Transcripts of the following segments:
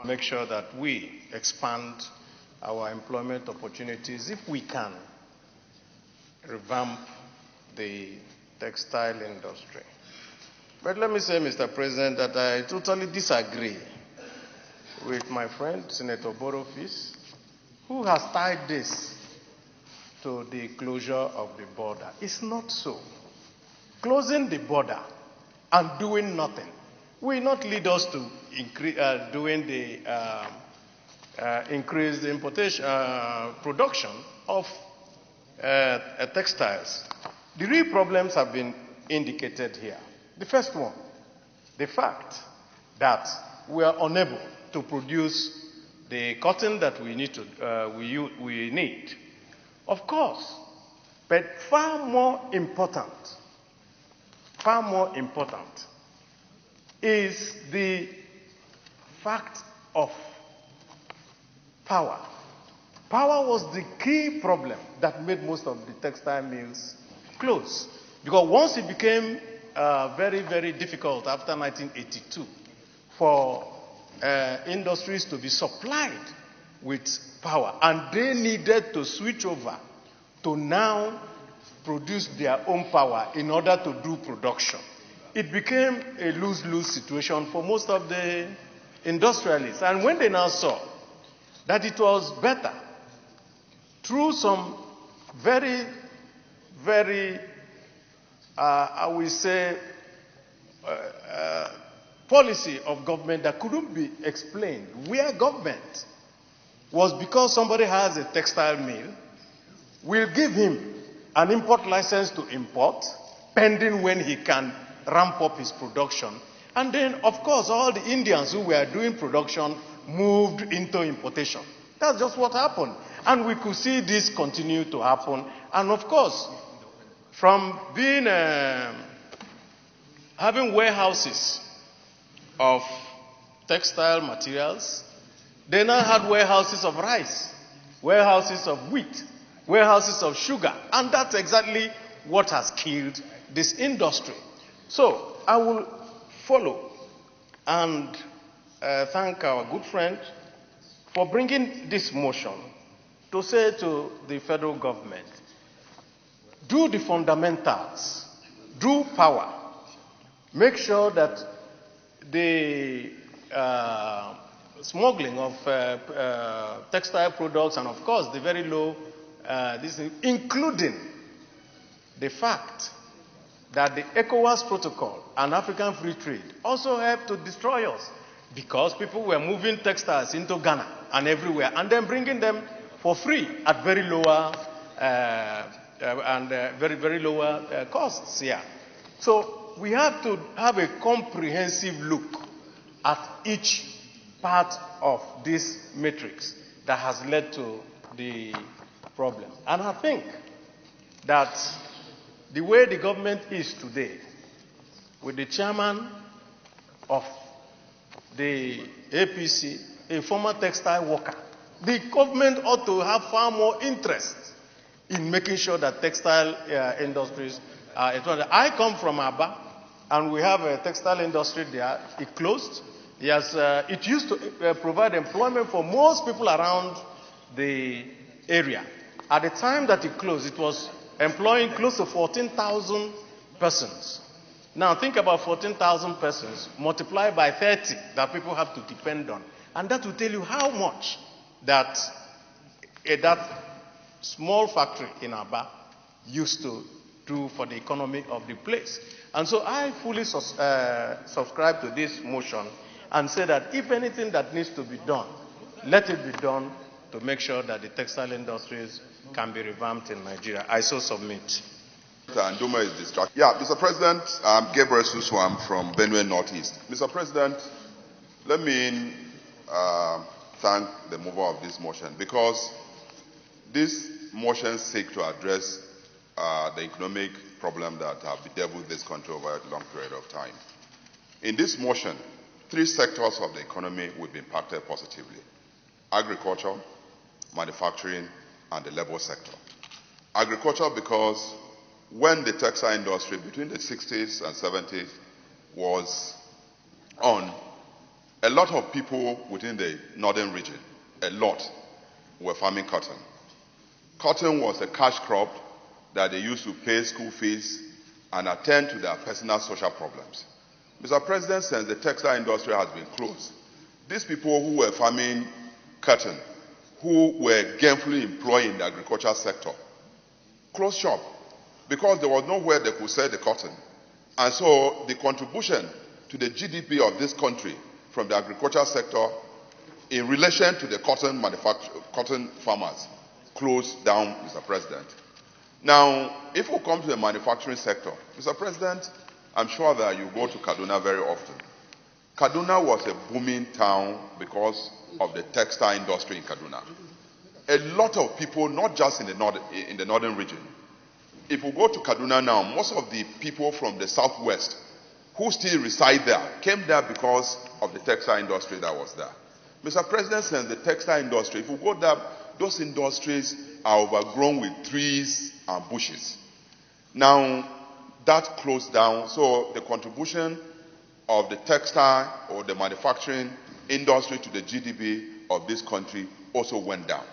make sure that we expand our employment opportunities if we can revamp the textile industry. But let me say, Mr. President, that I totally disagree with my friend, Senator Borofis, who has tied this to the closure of the border. It's not so. Closing the border and doing nothing will not lead us to increase the importation, production of textiles. The real problems have been indicated here. The first one, the fact that we are unable to produce the cotton that we need we need. Of course, but far more important is the fact of power. Power was the key problem that made most of the textile mills close. Because once it became very, very difficult after 1982 for industries to be supplied with power, and they needed to switch over to now produce their own power in order to do production. It became a lose-lose situation for most of the industrialists. And when they now saw that it was better, through some very, very, I will say, policy of government that couldn't be explained, where government was because somebody has a textile mill, will give him an import license to import, pending when he can ramp up his production. And then, of course, all the Indians who were doing production moved into importation. That's just what happened. And we could see this continue to happen. And of course, from being having warehouses of textile materials, they now had warehouses of rice, warehouses of wheat, warehouses of sugar. And that's exactly what has killed this industry. So I will follow and thank our good friend for bringing this motion to say to the federal government, do the fundamentals, do power, make sure that the smuggling of textile products and, of course, the very low, including the fact that the ECOWAS protocol and African free trade also helped to destroy us because people were moving textiles into Ghana and everywhere and then bringing them for free at very lower very lower costs here. So we have to have a comprehensive look at each part of this matrix that has led to the problem. And I think that the way the government is today, with the chairman of the APC, a former textile worker, the government ought to have far more interest in making sure that textile industries are expanded. I come from Aba, and we have a textile industry there. It closed. Yes, it used to provide employment for most people around the area. At the time that it closed, it was employing close to 14,000 persons. Now think about 14,000 persons multiplied by 30 that people have to depend on. And that will tell you how much that small factory in Aba used to do for the economy of the place. And so I fully subscribe to this motion and say that if anything that needs to be done, let it be done to make sure that the textile industries can be revamped in Nigeria. I so submit. Nduma is distracted. Yeah, Mr. President, I'm Gabriel Suswam from Benue Northeast. Mr. President, let me thank the mover of this motion because this motion seeks to address the economic problem that have bedeviled this country over a long period of time. In this motion, 3 sectors of the economy will be impacted positively: agriculture, manufacturing, and the labor sector. Agriculture, because when the textile industry between the 60s and 70s was on, A lot of people within the northern region, a lot, were farming cotton. Cotton was a cash crop that they used to pay school fees and attend to their personal social problems. Mr. President, since the textile industry has been closed, these people who were farming cotton, who were gainfully employed in the agricultural sector, closed shop because there was nowhere they could sell the cotton. And so the contribution to the GDP of this country from the agricultural sector in relation to the cotton farmers closed down, Mr. President. Now, if we come to the manufacturing sector, Mr. President, I'm sure that you go to Kaduna very often. Kaduna was a booming town because of the textile industry in Kaduna. A lot of people, not just in the northern region. If we go to Kaduna now, most of the people from the southwest who still reside there came there because of the textile industry that was there. Mr. President, since the textile industry, if we go there, those industries are overgrown with trees and bushes. Now, that closed down, so the contribution of the textile or the manufacturing industry to the GDP of this country also went down.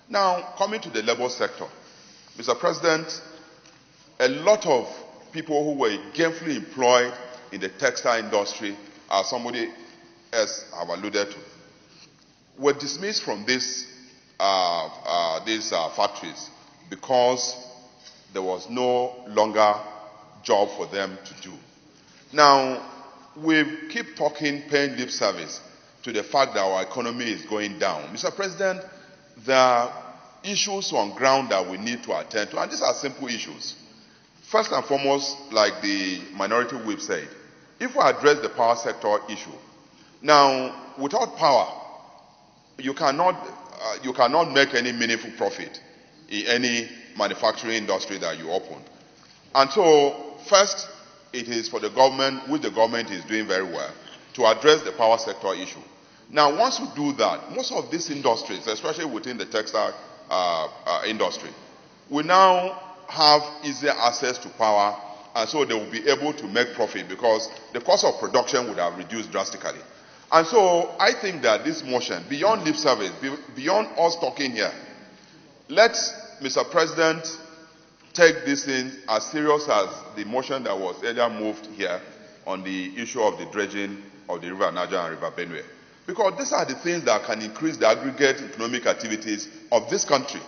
Now, coming to the labor sector, Mr. President, a lot of people who were gainfully employed in the textile industry, as somebody else have alluded to, were dismissed from these factories because there was no longer job for them to do. Now, we keep talking, paying lip service to the fact that our economy is going down. Mr. President, there are issues on ground that we need to attend to, and these are simple issues. First and foremost, like the minority whip said, if we address the power sector issue, now, without power, you cannot make any meaningful profit in any manufacturing industry that you open. And so, first, it is for the government, which the government is doing very well, to address the power sector issue. Now, once we do that, most of these industries, especially within the textile industry, will now have easier access to power, and so they will be able to make profit because the cost of production would have reduced drastically. And so I think that this motion, beyond lip service, beyond us talking here, let Mr. President take this thing as serious as the motion that was earlier moved here on the issue of the dredging of the River Niger and River Benue. Because these are the things that can increase the aggregate economic activities of this country.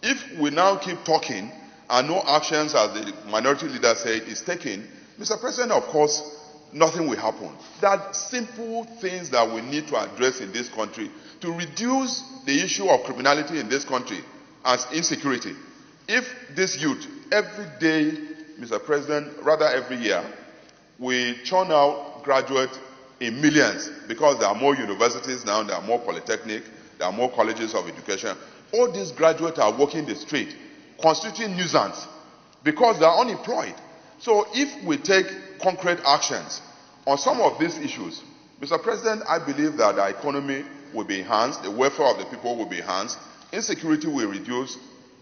If we now keep talking and no actions, as the minority leader said, is taken, Mr. President, of course, nothing will happen. There are simple things that we need to address in this country to reduce the issue of criminality in this country and insecurity. If this youth, every day, Mr. President, rather every year, we churn out graduates in millions because there are more universities now, there are more polytechnic, there are more colleges of education. All these graduates are working the street, constituting nuisance because they are unemployed. So if we take concrete actions on some of these issues, Mr. President, I believe that our economy will be enhanced, the welfare of the people will be enhanced, insecurity will reduce,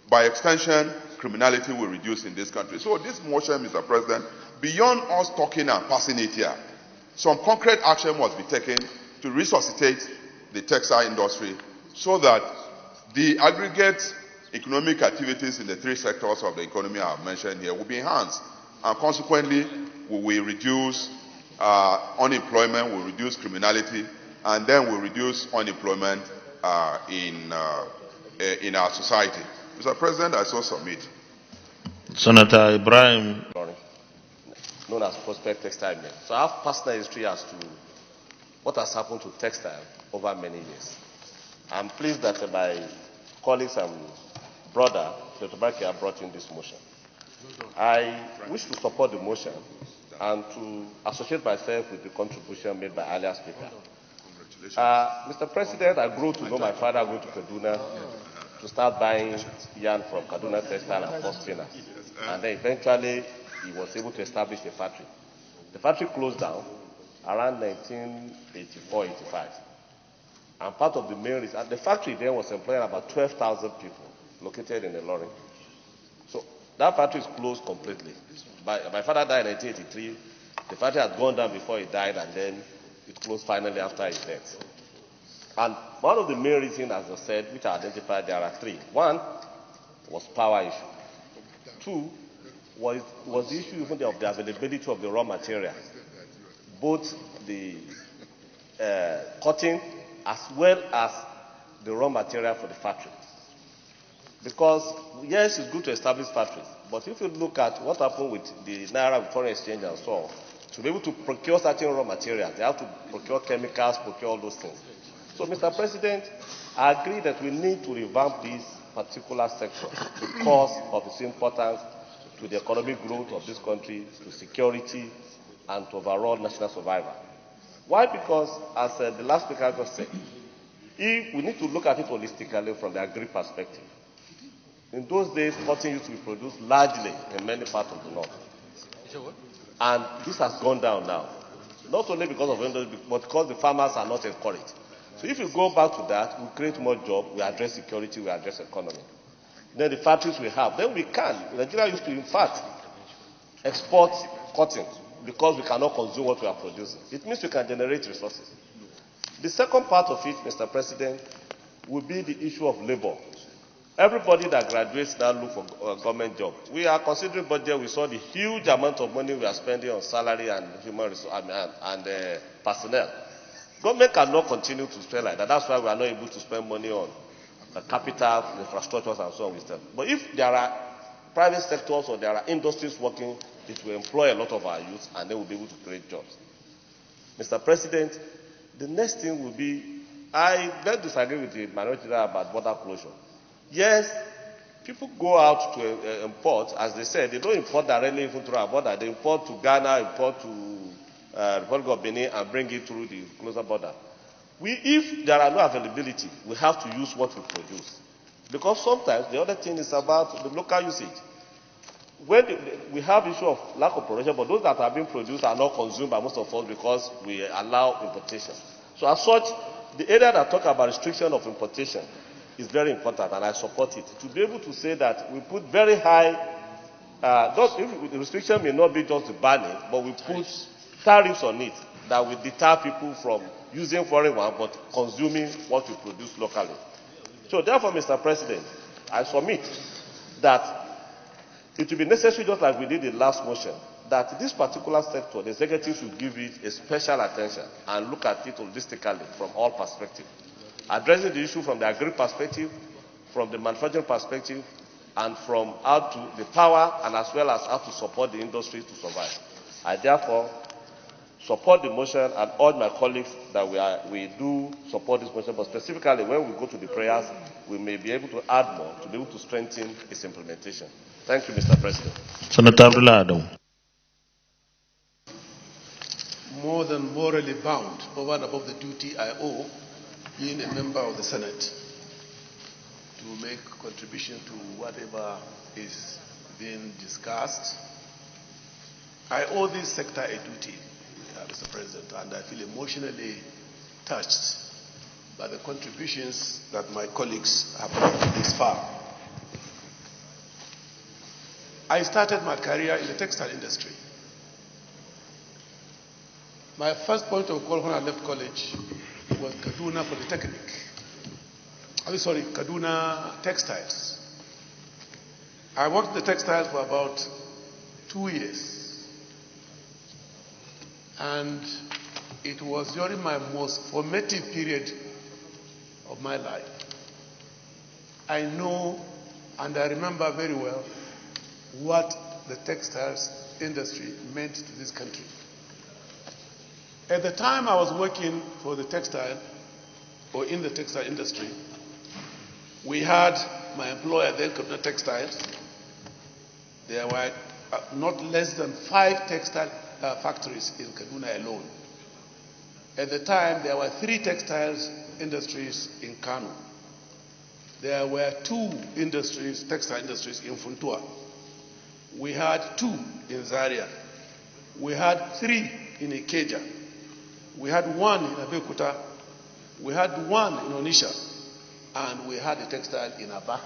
by extension, criminality will reduce in this country. So this motion, Mr. President, beyond us talking and passing it here, some concrete action must be taken to resuscitate the textile industry so that the aggregate economic activities in the three sectors of the economy I have mentioned here will be enhanced. And consequently, we will reduce unemployment, will reduce criminality, and then we'll reduce unemployment in our society. Mr. President, I so submit. Senator Ibrahim. Known as Prospect Textile Mill. So I have personal history as to what has happened to textile over many years. I'm pleased that my colleagues and brother, Dr. Bakia, brought in this motion. I wish to support the motion and to associate myself with the contribution made by earlier speaker. Mr. President, I grew to know my father going to Kaduna to start buying yarn from Kaduna Textile and First Spinners. And then eventually he was able to establish a factory. The factory closed down around 1984-85. And part of the main reason, the factory then was employing about 12,000 people located in the Ilorin. So that factory is closed completely. My father died in 1983. The factory had gone down before he died, and then it closed finally after his death. And one of the main reasons, as I said, which I identified, there are three. One was power issue. Two was the issue even of the availability of the raw material, both the cotton as well as the raw material for the factory. Because, yes, it's good to establish factories, but if you look at what happened with the Naira with foreign exchange and so on, to be able to procure certain raw materials, they have to procure chemicals, procure all those things. So, Mr. President, I agree that we need to revamp this particular sector because of its importance to the economic growth of this country, to security, and to overall national survival. Why? Because, as the last speaker just said, we need to look at it holistically from the agri perspective. In those days, cotton used to be produced largely in many parts of the north. And this has gone down now. Not only because of industry, but because the farmers are not encouraged. So if you go back to that, we create more jobs, we address security, we address economy. Then the factories we have, then we can. Nigeria used to, in fact, export cotton because we cannot consume what we are producing. It means we can generate resources. The second part of it, Mr. President, will be the issue of labor. Everybody that graduates now look for a government job. We are considering budget. We saw the huge amount of money we are spending on salary and human resource and personnel. Government cannot continue to spend like that. That's why we are not able to spend money on capital, infrastructures, and so on with them. But if there are private sectors or there are industries working, it will employ a lot of our youth, and they will be able to create jobs. Mr. President, the next thing will be, I don't disagree with the minority about border closure. Yes, people go out to import, as they said, they don't import directly even through our border. They import to Ghana, import to Republic of Benin, and bring it through the closer border. If there are no availability, we have to use what we produce. Because sometimes the other thing is about the local usage. When we have issue of lack of production, but those that are being produced are not consumed by most of us because we allow importation. So as such, the area that talk about restriction of importation is very important, and I support it. To be able to say that we put very high, the restriction may not be just the banning, but we put tariffs on it that will deter people from using foreign one, but consuming what we produce locally. So therefore, Mr. President, I submit that it will be necessary, just like we did in the last motion, that this particular sector, the executive should give it a special attention and look at it holistically from all perspectives. Addressing the issue from the agri perspective, from the manufacturing perspective, and from how to the power, and as well as how to support the industry to survive. I therefore support the motion and urge my colleagues that we do support this motion, but specifically when we go to the prayers, we may be able to add more to be able to strengthen its implementation. Thank you, Mr. President. Senator Abdullah. More than morally bound over and above the duty I owe, being a member of the Senate, to make contribution to whatever is being discussed. I owe this sector a duty, Mr. President, and I feel emotionally touched by the contributions that my colleagues have made this far. I started my career in the textile industry. My first point of call when I left college was Kaduna Polytechnic. Kaduna Textiles. I worked in the textiles for about 2 years. And it was during my most formative period of my life. I know and I remember very well what the textiles industry meant to this country. At the time I was working for the textile, or in the textile industry, we had my employer then, Kaduna Textiles. There were not less than 5 textile factories in Kaduna alone. At the time, there were 3 textiles industries in Kano. There were 2 industries, textile industries in Funtua. We had 2 in Zaria. We had 3 in Ikeja. We had 1 in Abeokuta. We had 1 in Onisha. And we had a textile in Aba.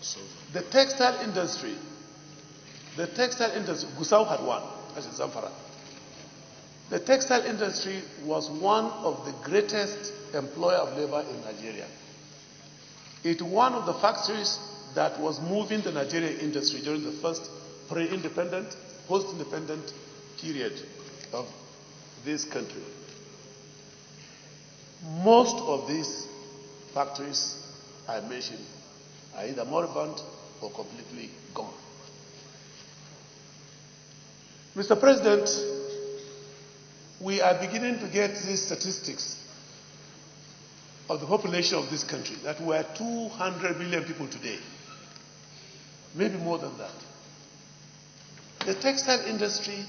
So the textile industry, Gusau had 1, that's in Zamfara. The textile industry was one of the greatest employer of labor in Nigeria. It was one of the factories that was moving the Nigerian industry during the first pre-independent, post-independent period of this country. Most of these factories I mentioned are either moribund or completely gone. Mr. President, we are beginning to get these statistics of the population of this country, that we are 200 million people today, maybe more than that. The textile industry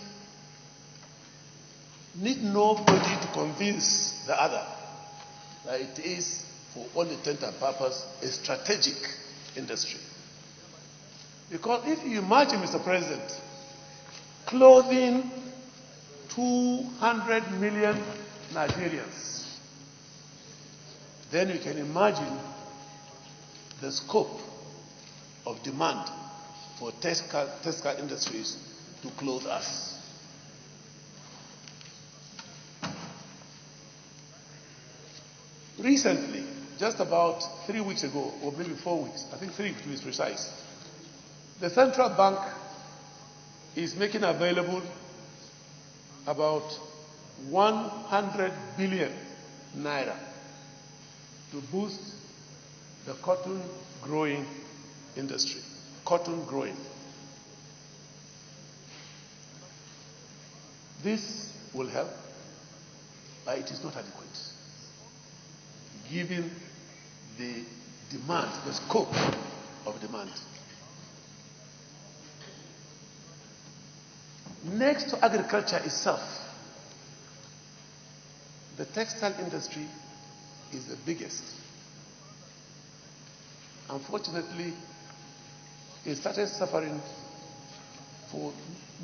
need nobody to convince the other that it is, for all intent and purpose, a strategic industry. Because if you imagine, Mr. President, clothing 200 million Nigerians, then you can imagine the scope of demand for textile industries to clothe us. Recently, just about 3 weeks ago, or maybe 4 weeks, I think 3 to be precise, the central bank is making available about 100 billion naira to boost the cotton growing industry. Cotton growing. This will help, but it is not adequate, given the demand, the scope of demand. Next to agriculture itself, the textile industry is the biggest. Unfortunately, it started suffering for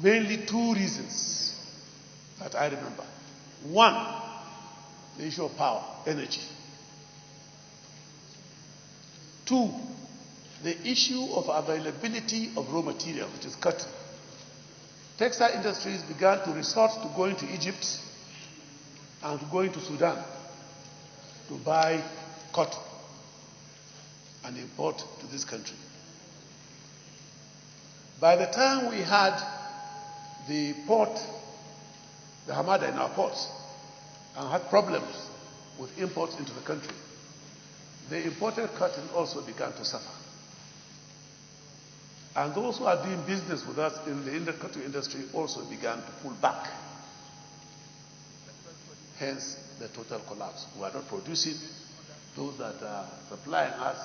mainly 2 reasons that I remember. One, the issue of power, energy. 2, the issue of availability of raw material, which is cotton. Textile industries began to resort to going to Egypt and to going to Sudan to buy cotton and import to this country. By the time we had the port, the Hamada in our ports, and had problems with imports into the country, the imported cotton also began to suffer. And those who are doing business with us in the cotton industry also began to pull back. Hence, the total collapse. We are not producing. Those that are supplying us,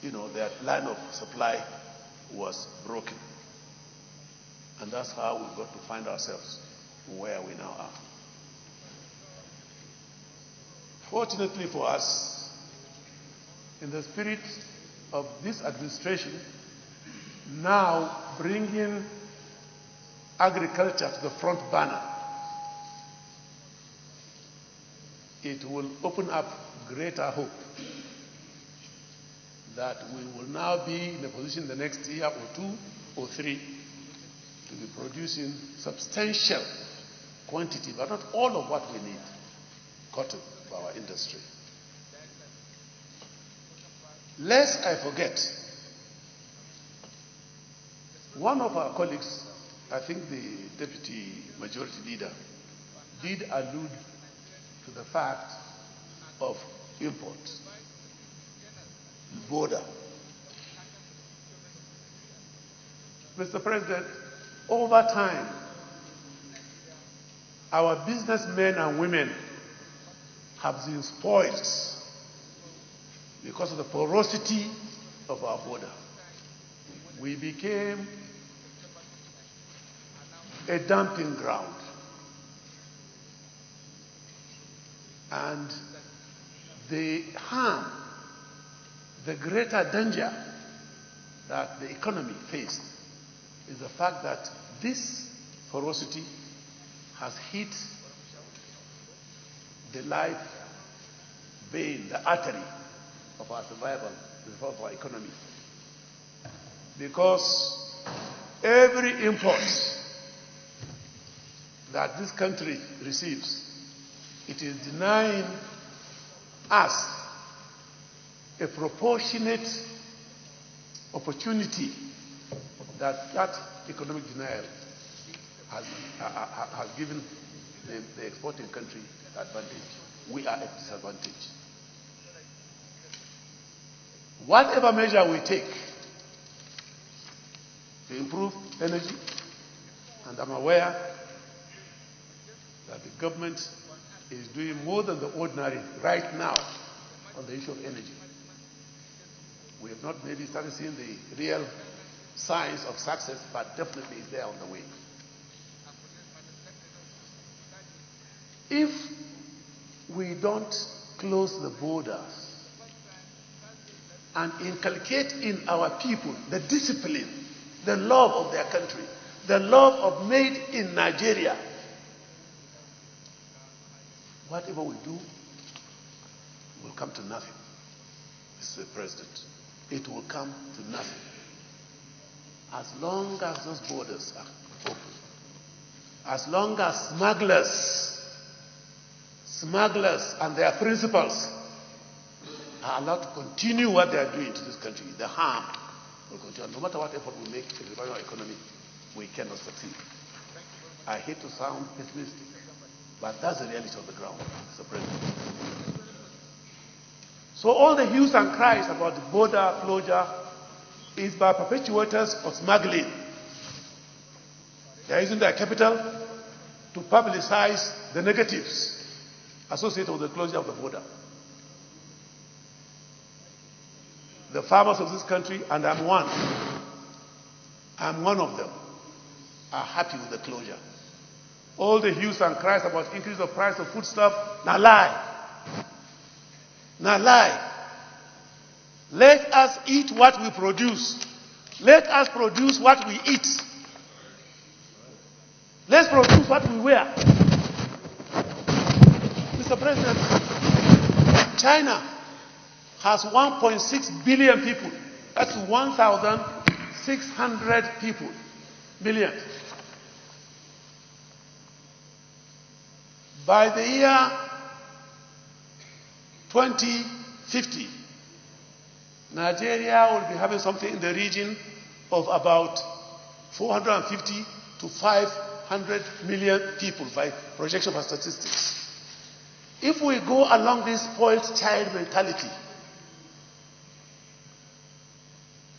their line of supply was broken. And that's how we got to find ourselves where we now are. Fortunately for us, in the spirit of this administration, now bringing agriculture to the front burner, it will open up greater hope that we will now be in a position the next year or 2 or 3 to be producing substantial quantity, but not all of what we need, cotton for our industry. Lest I forget, one of our colleagues, I think the Deputy Majority Leader, did allude to the fact of imports, border. Mr. President, over time, our businessmen and women have been spoiled because of the porosity of our border. We became a dumping ground. And the harm, the greater danger that the economy faced is the fact that this porosity has hit the life vein, the artery of our survival, of our economy. Because every import that this country receives, it is denying us a proportionate opportunity that economic denial has given the exporting country advantage. We are at disadvantage. Whatever measure we take to improve energy, and I'm aware that the government is doing more than the ordinary right now on the issue of energy. We have not maybe started seeing the real signs of success, but definitely it's there on the way. If we don't close the borders and inculcate in our people the discipline, the love of their country, the love of made in Nigeria, whatever we do will come to nothing, Mr. President. It will come to nothing. As long as those borders are open, as long as smugglers and their principals are allowed to continue what they are doing to this country, the harm will continue. No matter what effort we make to revive our economy, we cannot succeed. I hate to sound pessimistic, but that's the reality on the ground, Mr. President. So all the hues and cries about the border closure is by perpetuators of smuggling. They are using their capital to publicize the negatives associated with the closure of the border. The farmers of this country, and I'm one of them, are happy with the closure. All the hues and cries about increase of price of foodstuff, now lie. Now lie. Let us eat what we produce. Let us produce what we eat. Let's produce what we wear. Mr. President, China has 1.6 billion people. That's 1,600 people. Million. By the year 2050, Nigeria will be having something in the region of about 450 to 500 million people by projection of statistics. If we go along this spoiled child mentality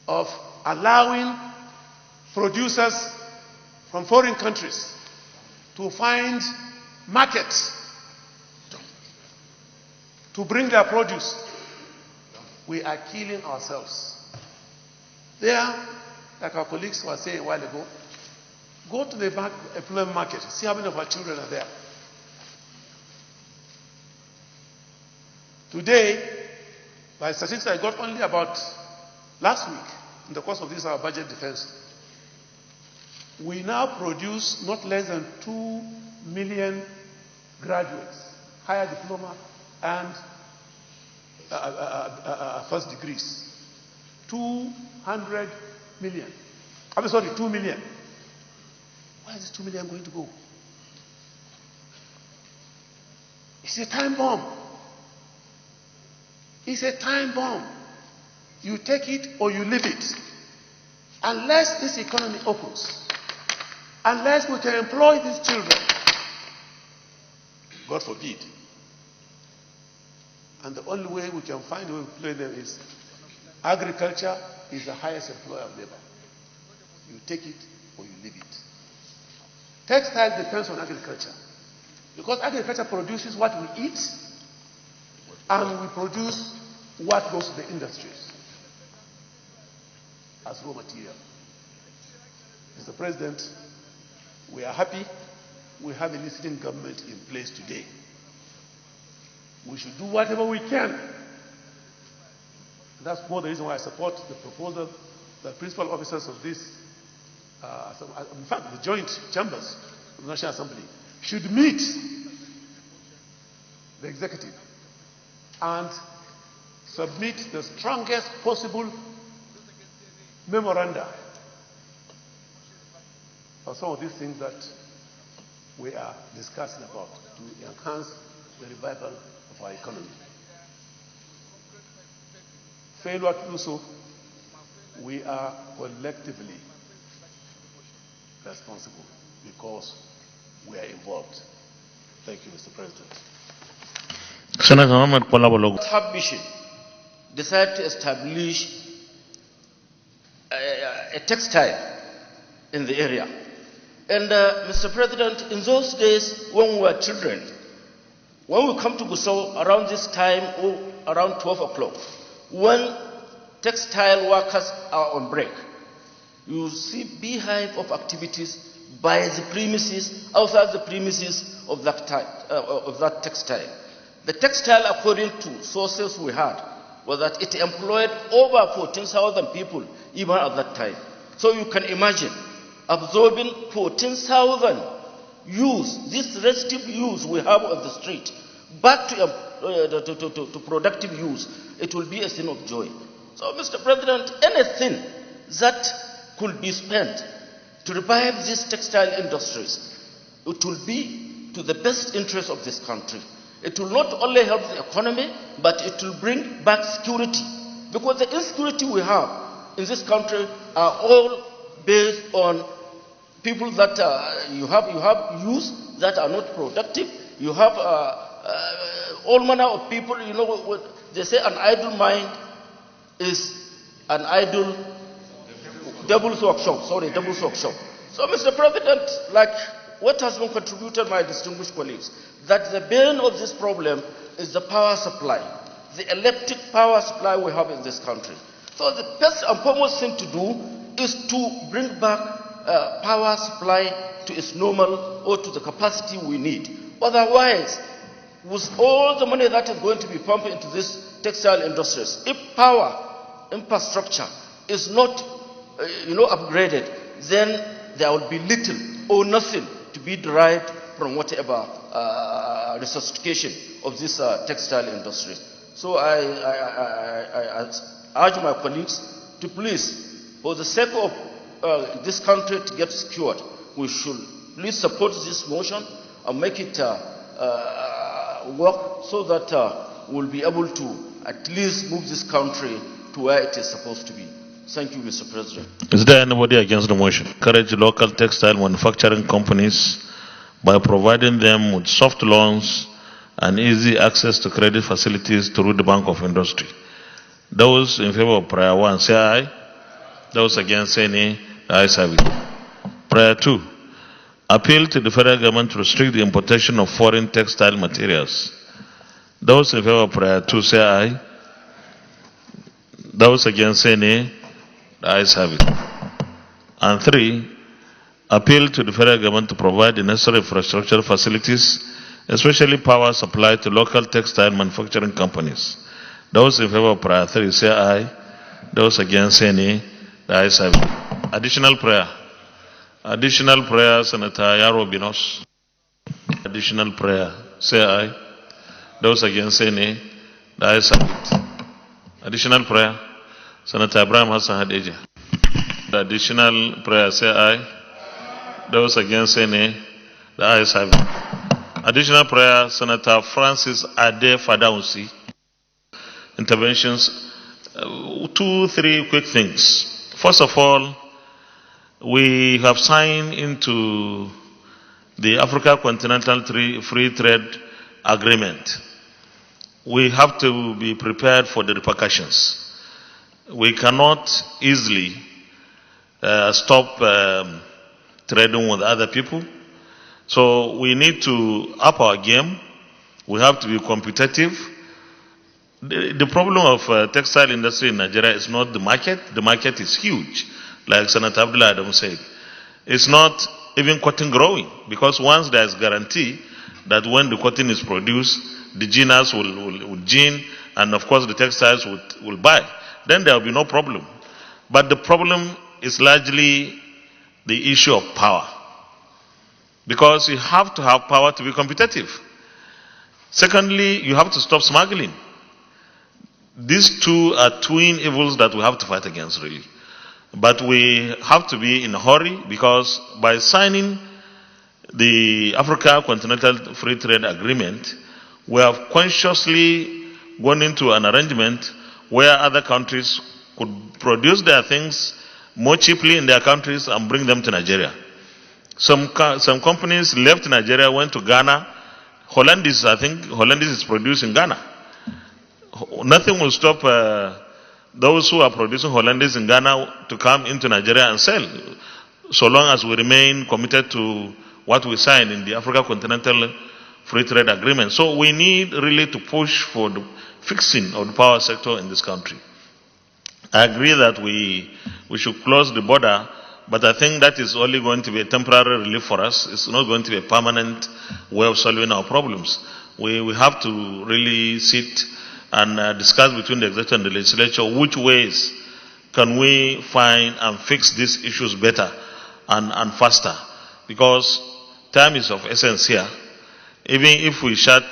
of allowing producers from foreign countries to find markets to bring their produce, we are killing ourselves. There, like our colleagues were saying a while ago, go to the employment market, see how many of our children are there. Today, by statistics I got only about last week, in the course of this our budget defense, we now produce not less than 2 million graduates, higher diploma and first degrees. 200 million. 2 million. Where is this 2 million going to go? It's a time bomb. It's a time bomb. You take it or you leave it. Unless this economy opens, unless we can employ these children, God forbid. And the only way we can find a way to employ them is agriculture is the highest employer of labor. You take it or you leave it. Textile depends on agriculture. Because agriculture produces what we eat and we produce what goes to the industries as raw material. Mr. President, we are happy we have a listening government in place today. We should do whatever we can. That's more the reason why I support the proposal that principal officers of this, in fact, the joint chambers of the National Assembly should meet the executive and submit the strongest possible memoranda for some of these things that we are discussing about to enhance the revival of our economy. Failure to do so, we are collectively responsible because we are involved. Thank you, Mr. President. Senator Mohammed Kolabolo. Have vision, decide to establish a textile in the area. And Mr. President, in those days when we were children, when we come to Gusau around this time or around 12 o'clock, when textile workers are on break, you see beehive of activities by the premises, outside the premises of that textile. The textile, according to sources we had, was that it employed over 14,000 people even at that time. So you can imagine absorbing 14,000 youths, this restive youth we have on the street, back to productive use. It will be a scene of joy. So, Mr. President, anything that could be spent to revive these textile industries, it will be to the best interest of this country. It will not only help the economy, but it will bring back security. Because the insecurity we have in this country are all based on people that you have youth that are not productive. You have all manner of people. You know, they say an idle mind is an idle devil's workshop. Sorry, devil's workshop. So, Mr. President, like what has been contributed by distinguished colleagues, that the bane of this problem is the power supply, the electric power supply we have in this country. So the first and foremost thing to do is to bring back power supply to its normal or to the capacity we need. Otherwise, with all the money that is going to be pumped into this textile industries, if power infrastructure is not upgraded, then there will be little or nothing to be derived from whatever resuscitation of this textile industry. So I urge my colleagues to please, for the sake of this country to get secured, we should please support this motion and make it work so that we'll be able to at least move this country to where it is supposed to be. Thank you, Mr. President. Is there anybody against the motion? Encourage local textile manufacturing companies by providing them with soft loans and easy access to credit facilities through the Bank of Industry. Those in favor of prayer 1, say aye. Those against, say nay. The ayes have it. Prayer 2. Appeal to the federal government to restrict the importation of foreign textile materials. Those in favor of prayer 2, say aye. Those against, say nay. The ayes have it. And 3. Appeal to the federal government to provide the necessary infrastructure facilities, especially power supply to local textile manufacturing companies. Those in favor of prayer 3, say aye. Those against, say nay. The ayes have it. Additional prayer. Additional prayer, Senator Yaro Binos. Additional prayer, say aye. Those against, say nay. The ayes have it. Additional prayer, Senator Abraham Hassan Hadeja. Additional prayer, say aye. Those against, say nay. The ayes have it. Additional prayer, Senator Francis Ade Fadaunsi. Interventions. 2, 3 quick things. First of all, we have signed into the Africa Continental Free Trade Agreement. We have to be prepared for the repercussions. We cannot easily stop trading with other people. So we need to up our game. We have to be competitive. The problem of textile industry in Nigeria is not the market. The market is huge, like Senator Abdullah Adam said. It's not even cotton growing, because once there is guarantee that when the cotton is produced, the ginners will gin, and of course the textiles will buy. Then there will be no problem. But the problem is largely the issue of power, because you have to have power to be competitive. Secondly, you have to stop smuggling. These two are twin evils that we have to fight against, really. But we have to be in a hurry, because by signing the Africa Continental Free Trade Agreement, we have consciously gone into an arrangement where other countries could produce their things more cheaply in their countries and bring them to Nigeria. Some companies left Nigeria, went to Ghana. I think Hollandis is produced in Ghana. Nothing will stop those who are producing Hollandis in Ghana to come into Nigeria and sell, so long as we remain committed to what we signed in the Africa Continental Free Trade Agreement. So we need really to push for the fixing of the power sector in this country. I agree that we should close the border, but I think that is only going to be a temporary relief for us. It's not going to be a permanent way of solving our problems. We have to really sit and discuss between the executive and the legislature which ways can we find and fix these issues better and faster, because time is of essence here. Even if we stop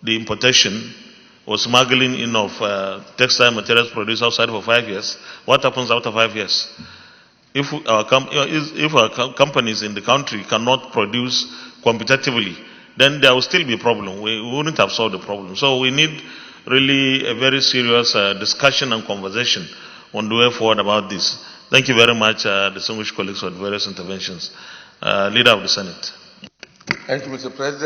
the importation or smuggling in of textile materials produced outside for 5 years, what happens after 5 years? If our companies in the country cannot produce competitively, then there will still be a problem. We wouldn't have solved the problem. So we need really a very serious discussion and conversation on the way forward about this. Thank you very much, distinguished colleagues, for the various interventions. Leader of the Senate. Thank you, Mr. President.